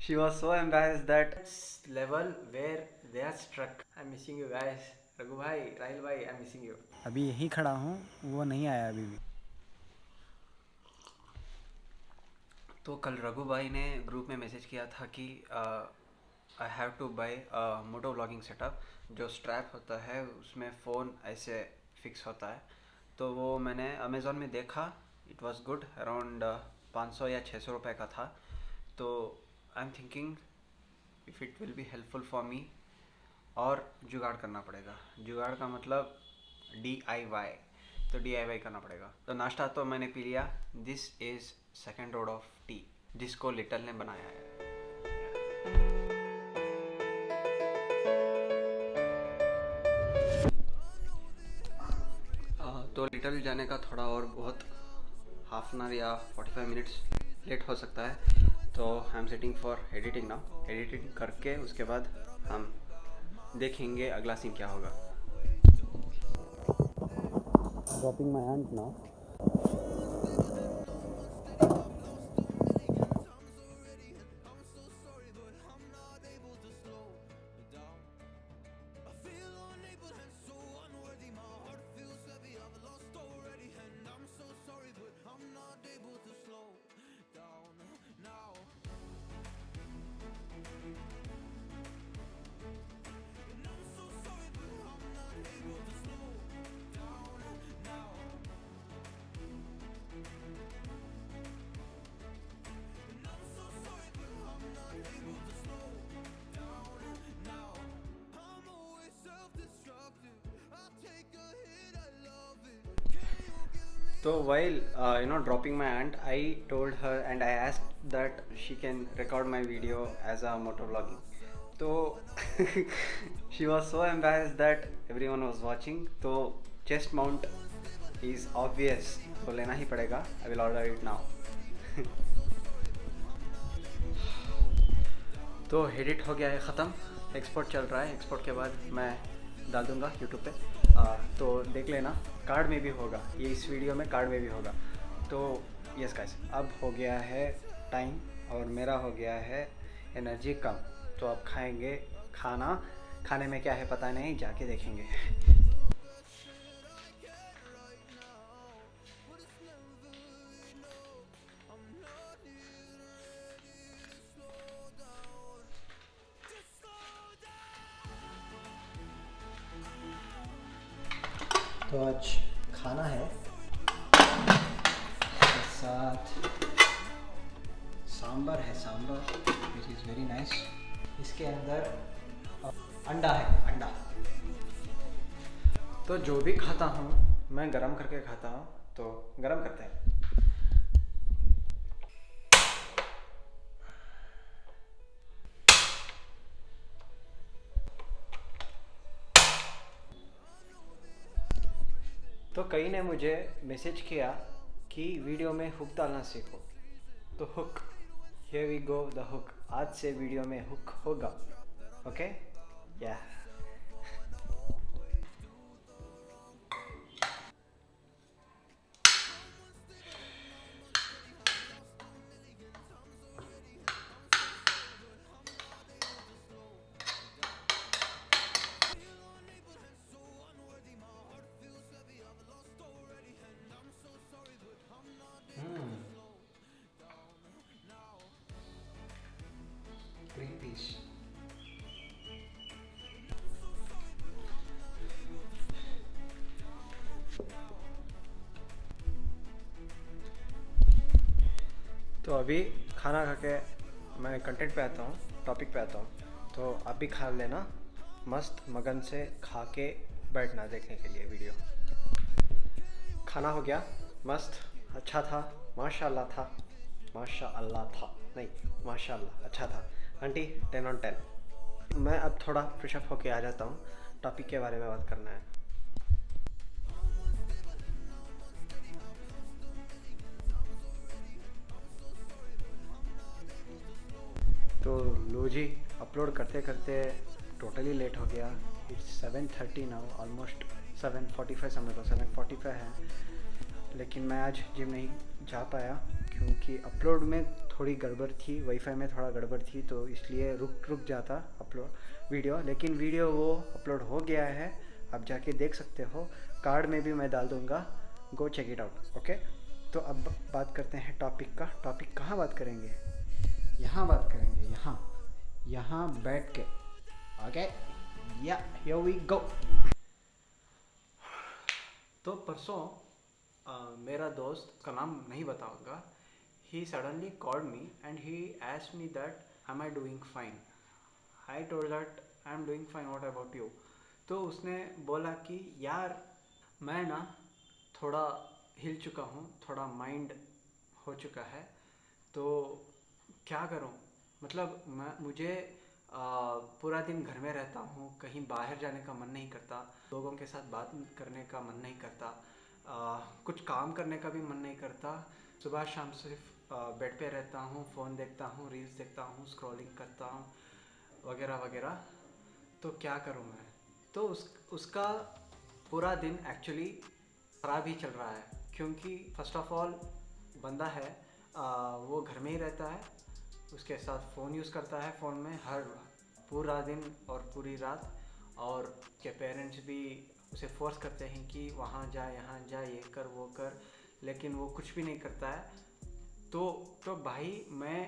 She was so embarrassed that level where they are struck. I'm missing you guys. Raghu भाई, राहिल भाई, I'm missing you. अभी यहीं खड़ा हूँ, वो नहीं आया अभी भी। तो कल रघु भाई ने ग्रुप में मैसेज किया था कि I have to buy moto vlogging setup. जो स्ट्रैप होता है उसमें फ़ोन ऐसे फिक्स होता है। तो वो मैंने अमेज़ोन में देखा। इट वाज गुड, अराउंड 500 या 600 रुपए का था। तो I am thinking if it will be helpful for मी। और जुगाड़ करना पड़ेगा। जुगाड़ का मतलब DIY। तो DIY करना पड़ेगा। तो नाश्ता तो मैंने पी लिया। This is second road of T जिसको लिटल ने बनाया है। तो लिटल जाने का थोड़ा और बहुत हाफ एन आवर या 45 मिनट्स लेट हो सकता है। तो I am setting for editing now. Editing करके उसके बाद हम देखेंगे अगला सीन क्या होगा। Dropping my aunt now. So while dropping my aunt, I told her and I asked that she can record my video as a motovlogging. So she was so embarrassed that everyone was watching. So chest mount is obvious, तो लेना ही पड़ेगा. I will order it now. तो edit हो गया है ख़त्म। Export चल रहा है। एक्सपोर्ट के बाद मैं डाल दूँगा यूट्यूब पे। तो देख लेना, कार्ड में भी होगा ये, इस वीडियो में कार्ड में भी होगा। तो यस गाइस, अब हो गया है टाइम और मेरा हो गया है एनर्जी कम। तो अब खाएंगे खाना। खाने में क्या है पता नहीं, जाके देखेंगे। तो आज खाना है, साथ सांबर है, sambar which is very nice. इसके अंदर अंडा है, अंडा। तो जो भी खाता हूँ मैं गरम करके खाता हूँ। तो गरम करते हैं। तो कई ने मुझे मैसेज किया कि वीडियो में हुक डालना सीखो। तो hook, here we go the hook. आज से वीडियो में हुक होगा। ओके या ग्रीन पीस। तो अभी खाना खा के मैं कंटेंट पे आता हूँ, टॉपिक पे आता हूँ। तो आप भी खा लेना, मस्त मगन से खा के बैठना देखने के लिए वीडियो। खाना हो गया, मस्त, अच्छा था, माशाल्लाह था, माशाल्लाह था नहीं, माशाल्लाह अच्छा था। Aunty 10 on 10। मैं अब थोड़ा फ्रेशअप होके आ जाता हूँ, टॉपिक के बारे में बात करना है। तो लो जी, अपलोड करते करते टोटली लेट हो गया। इट्स 7:30 नाउ, ऑलमोस्ट 7:45 समझ लो, 7:45 है। लेकिन मैं आज जिम नहीं जा पाया क्योंकि अपलोड में थोड़ी गड़बड़ थी, वाईफाई में थोड़ा गड़बड़ थी, तो इसलिए रुक जाता अपलोड वीडियो। लेकिन वीडियो वो अपलोड हो गया है, आप जाके देख सकते हो, कार्ड में भी मैं डाल दूँगा, go check it out. Okay, तो अब बात करते हैं टॉपिक का। टॉपिक कहाँ बात करेंगे? यहाँ बात करेंगे, यहाँ बैठ के। ओके, या हियर वी गो। तो परसों मेरा दोस्त का नाम नहीं बताऊंगा, he suddenly called me and he asked me that am I doing fine? I told that I am doing fine, what about you? तो उसने बोला कि यार मैं ना थोड़ा हिल चुका हूँ, थोड़ा माइंड हो चुका है, तो क्या करूँ? मतलब मुझे पूरा दिन घर में रहता हूँ, कहीं बाहर जाने का मन नहीं करता, लोगों के साथ बात करने का मन नहीं करता, कुछ काम करने का भी मन नहीं करता, सुबह शाम सिर्फ बेड पे रहता हूँ, फ़ोन देखता हूँ, रील्स देखता हूँ, स्क्रॉलिंग करता हूँ, वगैरह वगैरह। तो क्या करूँ मैं? तो उसका पूरा दिन एक्चुअली ख़राब ही चल रहा है, क्योंकि फर्स्ट ऑफ ऑल बंदा है, वो घर में ही रहता है, उसके साथ फ़ोन यूज़ करता है, फ़ोन में हर पूरा दिन और पूरी रात, और उसके पेरेंट्स भी उसे फोर्स करते हैं कि वहाँ जा, यहाँ जा, ये कर वो कर, लेकिन वो कुछ भी नहीं करता है। तो भाई मैं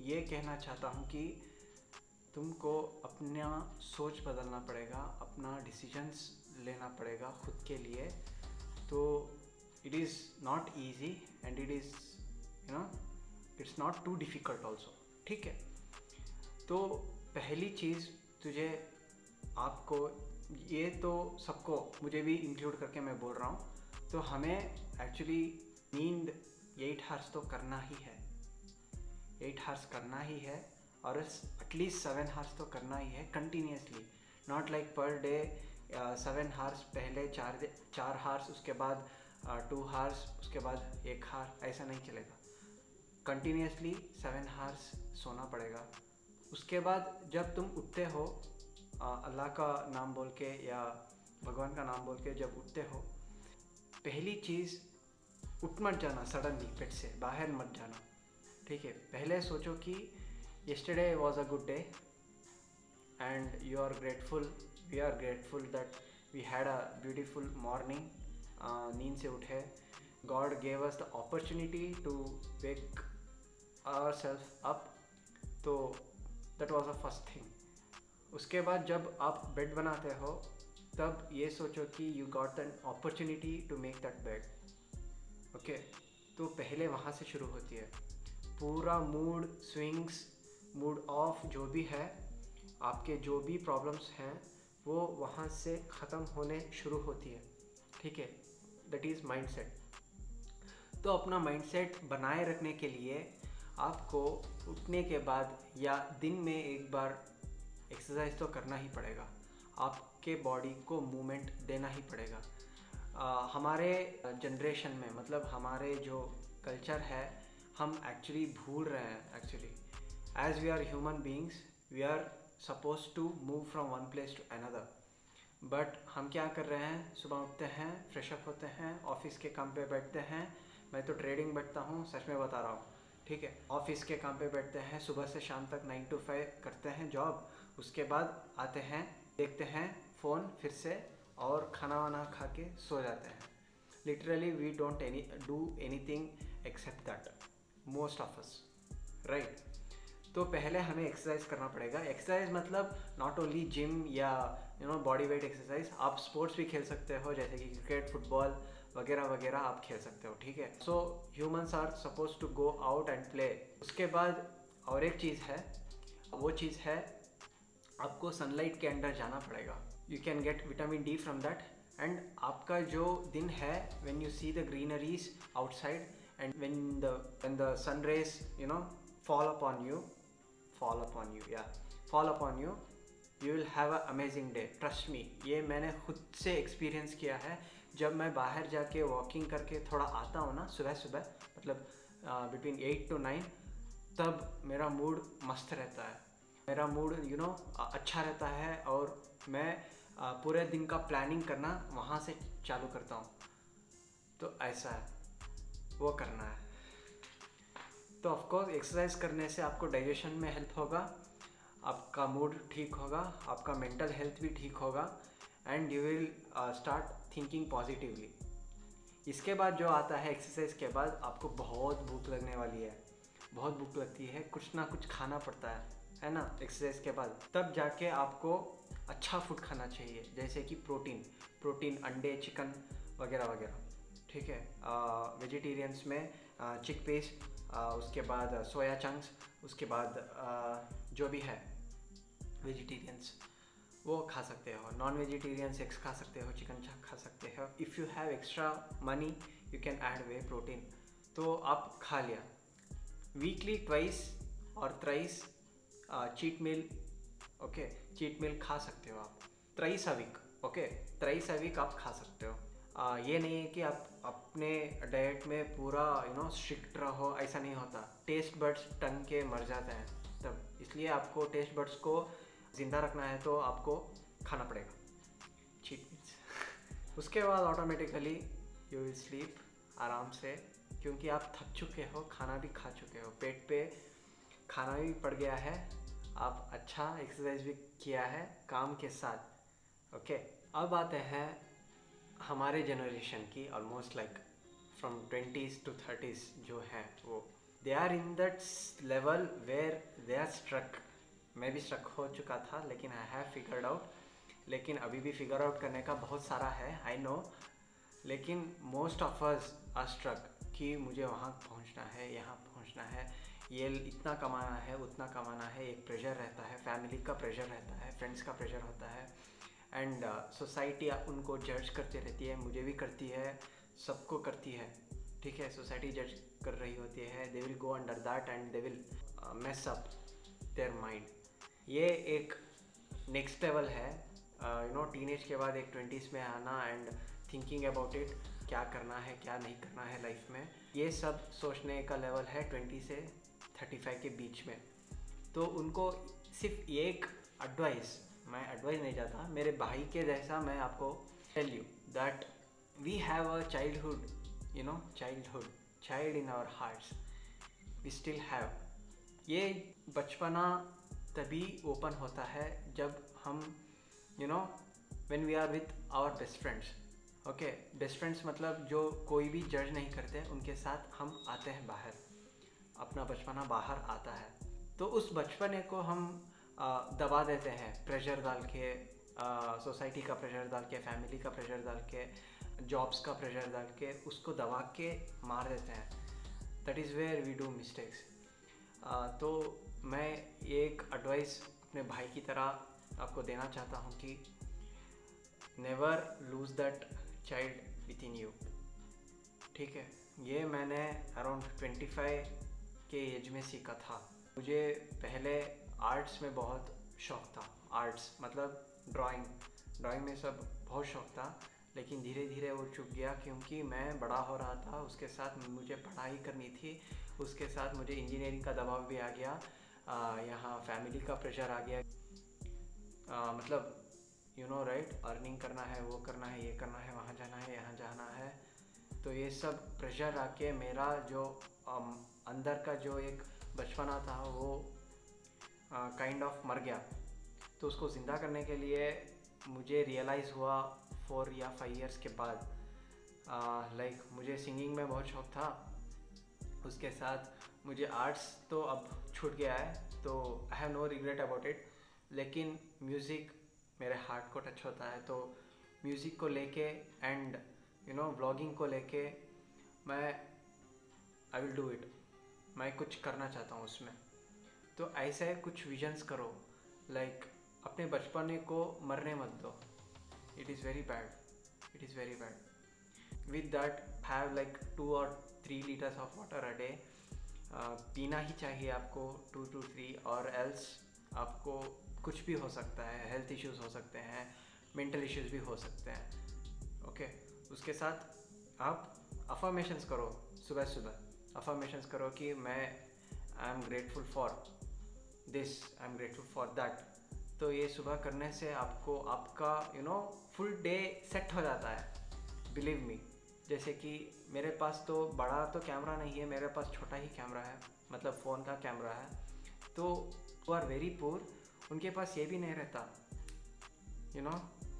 ये कहना चाहता हूँ कि तुमको अपना सोच बदलना पड़ेगा, अपना डिसीजंस लेना पड़ेगा खुद के लिए। तो it is not easy and it is it's not too difficult also, ठीक है? तो पहली चीज़ तुझे, आपको, ये तो सबको, मुझे भी इंक्लूड करके मैं बोल रहा हूँ, तो हमें एक्चुअली नींद 8 आवर्स तो करना ही है, 8 आवर्स करना ही है, और एटलीस्ट 7 आवर्स तो करना ही है continuously, not like per day 7 hours, पहले 4 आवर्स, उसके बाद 2 आवर्स, उसके बाद 1 आवर, ऐसा नहीं चलेगा। कंटिन्यूसली 7 आवर्स सोना पड़ेगा। उसके बाद जब तुम उठते हो, अल्लाह का नाम बोल के या भगवान का नाम बोल के जब उठते हो, पहली चीज़, उठ मत जाना सडनली, बेड से बाहर मत जाना, ठीक है? पहले सोचो कि yesterday was a good day and you are grateful, we are grateful that we had a beautiful morning, नींद से उठे, God gave us the opportunity to wake ourselves up, तो that was the first thing। उसके बाद जब आप bed बनाते हो, तब ये सोचो कि you got an opportunity to make that bed, okay? तो पहले वहाँ से शुरू होती है। पूरा मूड स्विंग्स, मूड ऑफ जो भी है, आपके जो भी प्रॉब्लम्स हैं, वो वहाँ से ख़त्म होने शुरू होती है, ठीक है? That is mindset. तो अपना माइंडसेट बनाए रखने के लिए आपको उठने के बाद या दिन में एक बार एक्सरसाइज तो करना ही पड़ेगा, आपके बॉडी को मूवमेंट देना ही पड़ेगा। हमारे जनरेशन में, मतलब हमारे जो कल्चर है, हम एक्चुअली भूल रहे हैं। Actually as we are human beings, we are suppose to move from one place to another, but हम क्या कर रहे हैं? सुबह उठते हैं, फ्रेशअप होते हैं, ऑफिस के काम पे बैठते हैं। मैं तो ट्रेडिंग बैठता हूँ, सच में बता रहा हूँ, ठीक है? ऑफिस के काम पे बैठते हैं, सुबह से शाम तक 9 to 5 करते हैं जॉब, उसके बाद आते हैं, देखते हैं फ़ोन फिर से, और खाना वाना खा के सो जाते हैं। Literally we don't do anything except that, most of us, right? तो पहले हमें एक्सरसाइज करना पड़ेगा। एक्सरसाइज मतलब नॉट ओनली जिम या बॉडी वेट एक्सरसाइज, आप स्पोर्ट्स भी खेल सकते हो, जैसे कि क्रिकेट, फुटबॉल वगैरह वगैरह आप खेल सकते हो, ठीक है? So humans are suppose to go out and play. उसके बाद और एक चीज़ है, वो चीज़ है आपको सनलाइट के अंदर जाना पड़ेगा। You can get vitamin D from that, and आपका जो दिन है, when you see the greeneries outside and when the sun rays fall upon you, you will have an amazing day, trust me। ये मैंने खुद से एक्सपीरियंस किया है। जब मैं बाहर जाके वॉकिंग करके थोड़ा आता हूँ ना, सुबह सुबह, मतलब बिटवीन 8 to 9, तब मेरा मूड मस्त रहता है, मेरा मूड अच्छा रहता है, और मैं पूरे दिन का प्लानिंग करना वहाँ से चालू करता हूँ। तो ऐसा है, वो करना है। तो ऑफकोर्स एक्सरसाइज करने से आपको डाइजेशन में हेल्प होगा, आपका मूड ठीक होगा, आपका मेंटल हेल्थ भी ठीक होगा and you will start thinking positively. इसके बाद जो आता है एक्सरसाइज के बाद, आपको बहुत भूख लगने वाली है, बहुत भूख लगती है, कुछ ना कुछ खाना पड़ता है ना एक्सरसाइज के बाद। तब जाके आपको अच्छा फूड खाना चाहिए, जैसे कि प्रोटीन अंडे चिकन वगैरह वगैरह, ठीक है। वेजिटेरियंस में चिकपीस, उसके बाद सोया चंक्स, उसके बाद जो भी है वेजिटेरियंस वो खा सकते हो। नॉन वेजिटेरियंस एग्स खा सकते हो, चिकन खा सकते हो। If you have extra money you can add whey protein, तो आप खा लिया। वीकली ट्वाइस और thrice cheat meal, okay, cheat meal खा सकते हो आप। Thrice a week, okay, thrice a week आप खा सकते हो। ये नहीं है कि आप अपने डाइट में पूरा स्ट्रिक्ट रहो, ऐसा नहीं होता। टेस्ट बड्स टंग के मर जाते हैं तब, इसलिए आपको टेस्ट बड्स को ज़िंदा रखना है तो आपको खाना पड़ेगा चीट मील्स। उसके बाद ऑटोमेटिकली यू विल स्लीप आराम से, क्योंकि आप थक चुके हो, खाना भी खा चुके हो, पेट पे खाना भी पड़ गया है, आप अच्छा एक्सरसाइज भी किया है काम के साथ, ओके। अब आते हैं हमारे जनरेशन की, almost like from 20s to 30s जो हैं, वो they are in that level where they are struck. मैं भी स्ट्रक हो चुका था, लेकिन आई हैव फिगर्ड आउट, लेकिन अभी भी फिगर आउट करने का बहुत सारा है, आई नो। लेकिन most of us are struck कि मुझे वहाँ पहुँचना है, यहाँ पहुँचना है, ये इतना कमाना है, उतना कमाना है। एक प्रेशर रहता है, फैमिली का प्रेशर रहता है, फ्रेंड्स का प्रेशर होता है, एंड सोसाइटी उनको जज करती रहती है, मुझे भी करती है, सबको करती है, ठीक है। सोसाइटी जज कर रही होती है, they will go under that and they will mess up their mind. ये एक नेक्स्ट लेवल है, टीनेज के बाद एक 20s में आना एंड थिंकिंग अबाउट इट, क्या करना है क्या नहीं करना है लाइफ में, ये सब सोचने का लेवल है 20 से 35 के बीच में। तो उनको सिर्फ एक एडवाइस, मैं एडवाइस नहीं चाहता, मेरे भाई के जैसा मैं आपको tell you that we have a childhood, child in our hearts, we still have. ये बचपना तभी ओपन होता है जब हम when we are with our best friends, okay. Best friends मतलब जो कोई भी जज नहीं करते, उनके साथ हम आते हैं बाहर, अपना बचपना बाहर आता है। तो उस बचपने को हम दबा देते हैं, प्रेशर डाल के, सोसाइटी का प्रेशर डाल के, फैमिली का प्रेशर डाल के, जॉब्स का प्रेशर डाल के, उसको दबा के मार देते हैं। That is where we do mistakes. तो मैं एक एडवाइस अपने भाई की तरह आपको देना चाहता हूँ कि never lose that child with in you, ठीक है। ये मैंने अराउंड 25 के एज में सीखा था। मुझे पहले आर्ट्स में बहुत शौक था, आर्ट्स मतलब ड्राइंग में सब बहुत शौक था, लेकिन धीरे धीरे वो चुक गया, क्योंकि मैं बड़ा हो रहा था, उसके साथ मुझे पढ़ाई करनी थी, उसके साथ मुझे इंजीनियरिंग का दबाव भी आ गया, यहाँ फैमिली का प्रेशर आ गया, मतलब राइट, अर्निंग करना है, वो करना है, ये करना है, वहाँ जाना है, यहाँ जाना है। तो ये सब प्रेशर आके मेरा जो अंदर का जो एक बचपना था वो काइंड ऑफ मर गया। तो उसको ज़िंदा करने के लिए मुझे रियलाइज़ हुआ 4 या 5 इयर्स के बाद, लाइक मुझे सिंगिंग में बहुत शौक था, उसके साथ मुझे आर्ट्स तो अब छूट गया है, तो I have no regret about it. लेकिन म्यूज़िक मेरे हार्ट को टच होता है, तो म्यूज़िक को लेके एंड व्लॉगिंग को लेके मैं आई विल डू इट, मैं कुछ करना चाहता हूँ उसमें। तो ऐसे कुछ विजन्स करो, लाइक अपने बचपने को मरने मत दो, it is very bad, it is very bad. With that have like 2 or 3 liters of water a day, पीना ही चाहिए आपको 2 to 3, और एल्स आपको कुछ भी हो सकता है, हेल्थ इश्यूज़ हो सकते हैं, मेंटल इश्यूज़ भी हो सकते हैं, ओके। उसके साथ आप अफर्मेशंस करो, सुबह सुबह अफर्मेशंस करो कि मैं I am grateful for this, I am grateful for that. तो ये सुबह करने से आपको आपका फुल डे सेट हो जाता है, बिलीव मी। जैसे कि मेरे पास तो बड़ा तो कैमरा नहीं है, मेरे पास छोटा ही कैमरा है, मतलब फ़ोन का कैमरा है, तो वो आर वेरी पुअर, उनके पास ये भी नहीं रहता,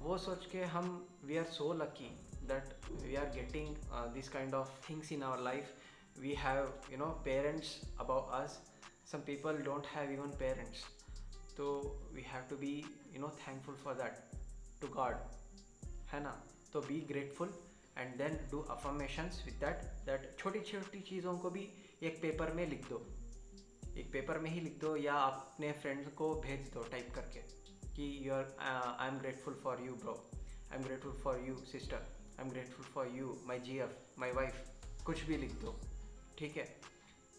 वो सोच के हम we are so lucky that we are getting this kind of things in our life. We have parents about us. Some people don't have even parents, तो we have to be thankful for that to God, है ना. तो be grateful and then do affirmations with that छोटी छोटी चीज़ों को भी एक पेपर में लिख दो, एक पेपर में ही लिख दो, या अपने फ्रेंड्स को भेज दो टाइप करके कि I am grateful for you bro, I am grateful for you sister, I am grateful for you my GF, my wife, कुछ भी लिख दो, ठीक है,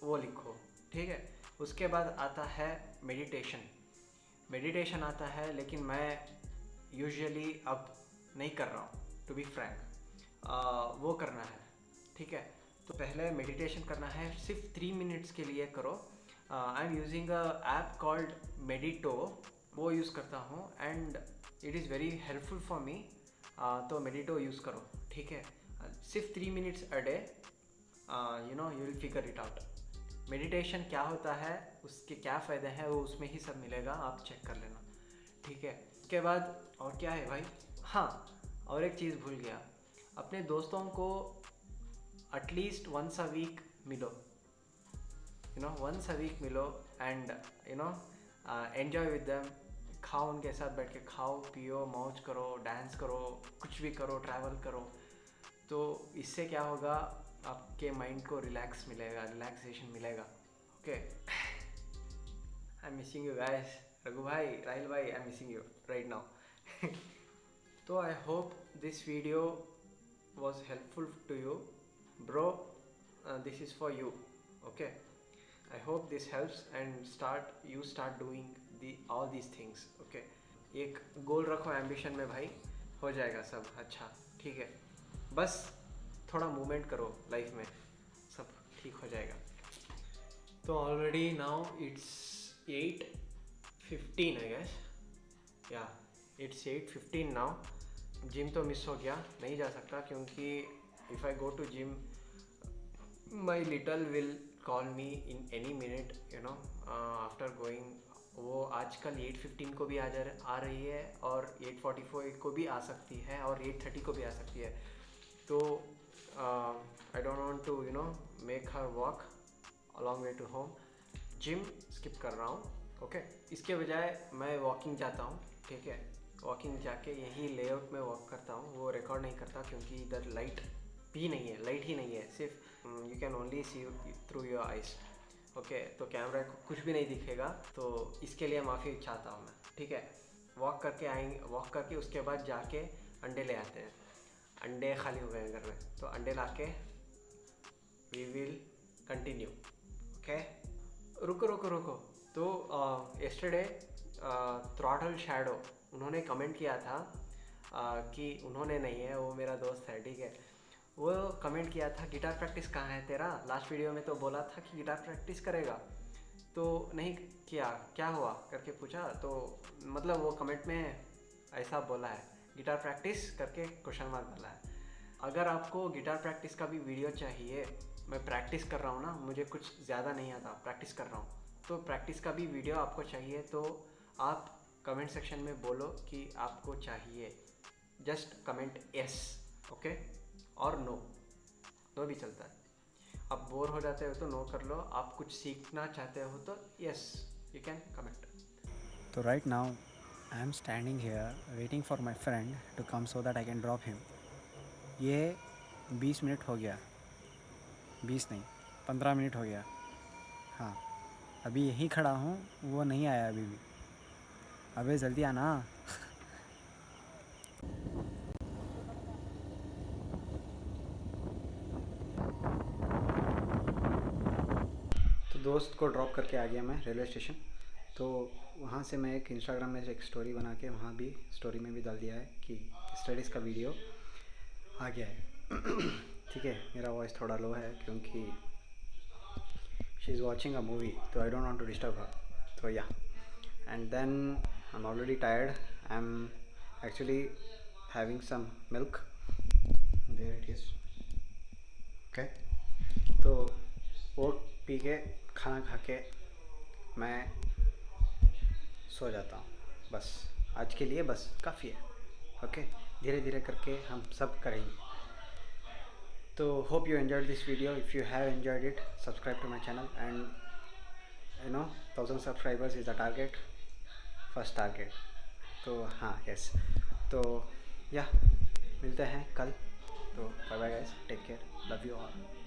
वो लिखो, ठीक है. उसके बाद आता है मेडिटेशन आता है, लेकिन मैं यूजुअली अब नहीं कर रहा हूँ, टू बी फ्रैंक. वो करना है, ठीक है. तो पहले मेडिटेशन करना है, सिर्फ 3 मिनट्स के लिए करो. I am using a app called Medito, वो यूज़ करता हूँ and it is very helpful for me. तो मेडिटो यूज़ करो, ठीक है. सिर्फ 3 minutes a day, you will figure it out. Meditation क्या होता है, उसके क्या फ़ायदे हैं, वो उसमें ही सब मिलेगा, आप चेक कर लेना, ठीक है. उसके बाद और क्या है भाई, हाँ, और एक चीज़ भूल गया, अपने दोस्तों को एटलीस्ट वंस अ वीक मिलो, वंस अ वीक मिलो एंड एन्जॉय विद देम. खाओ, उनके साथ बैठ के खाओ पियो, मौज करो, डांस करो, कुछ भी करो, ट्रैवल करो. तो इससे क्या होगा, आपके माइंड को रिलैक्सेशन मिलेगा. Okay, I am missing you guys. Raghu भाई, राहिल भाई, I am missing you right now. तो I hope this video was helpful to you, bro. This is for you, okay. I hope this helps and start doing all these things, okay. एक गोल रखो, ambition में भाई, हो जाएगा सब अच्छा, ठीक है. बस थोड़ा मूवमेंट करो लाइफ में, सब ठीक हो जाएगा. तो already now it's 8:15 I guess, या इट्स 8:15 नाउ. जिम तो मिस हो गया, नहीं जा सकता, क्योंकि if I go to gym my little will call me in any minute, after going. वो आजकल 8:15 को भी आ रही है और 8:45 को भी आ सकती है और 8:30 को भी आ सकती है. तो I don't want to make her walk a long way to home. Gym skip कर रहा हूँ, ओके. इसके बजाय मैं वॉकिंग जाता हूँ, ठीक है. वॉकिंग जाके यही लेआउट में वॉक करता हूँ, वो रिकॉर्ड नहीं करता क्योंकि इधर लाइट ही नहीं है, सिर्फ you can only see through your eyes, okay. तो कैमरा को कुछ भी नहीं दिखेगा, तो इसके लिए माफ़ी चाहता हूँ मैं, ठीक है. वॉक करके उसके बाद जाके अंडे ले आते हैं. अंडे खाली हो गए हैं घर में, तो अंडे ला के वी विल कंटिन्यू, ओके. रुको. तो यस्टरडे थ्रॉटल शैडो, उन्होंने कमेंट किया था कि उन्होंने नहीं है, वो मेरा दोस्त है, ठीक है. वो कमेंट किया था गिटार प्रैक्टिस कहाँ है तेरा, लास्ट वीडियो में तो बोला था कि गिटार प्रैक्टिस करेगा, तो नहीं किया, क्या हुआ करके पूछा. तो मतलब वो कमेंट में ऐसा बोला है, गिटार प्रैक्टिस करके क्वेश्चन मार्क डाला है. अगर आपको गिटार प्रैक्टिस का भी वीडियो चाहिए, मैं प्रैक्टिस कर रहा हूँ ना, मुझे कुछ ज़्यादा नहीं आता, प्रैक्टिस कर रहा हूँ, तो प्रैक्टिस का भी वीडियो आपको चाहिए तो आप कमेंट सेक्शन में बोलो कि आपको चाहिए. जस्ट कमेंट यस, ओके, और नो भी चलता है. आप बोर हो जाते हो तो नो कर लो, आप कुछ सीखना चाहते हो तो यस यू कैन कमेंट. तो right now I am standing here waiting for my friend to come so that I can drop him. ये 20 मिनट हो गया, 20 नहीं 15 मिनट हो गया. हाँ, अभी यहीं खड़ा हूँ, वो नहीं आया अभी भी. अबे जल्दी आना. तो दोस्त को ड्रॉप करके आ गया मैं रेलवे स्टेशन. तो वहाँ से मैं एक इंस्टाग्राम में एक स्टोरी बना के वहाँ भी स्टोरी में भी डाल दिया है कि स्टडीज़ का वीडियो आ गया है. ठीक है, मेरा वॉइस थोड़ा लो है क्योंकि she is watching a movie, तो I don't want to disturb her. तो yeah, and then I'm already tired. I'm actually having some milk. There it is. Okay. तो वो पी के खाना खा के मैं सो जाता हूँ। बस आज के लिए बस काफ़ी है। ओके, धीरे धीरे करके हम सब करेंगे। तो hope you enjoyed this video. If you have enjoyed it, subscribe to my channel, and 1000 subscribers is the target, first target. तो हाँ, yes, तो या मिलते हैं कल। तो bye bye guys, take care, love you all.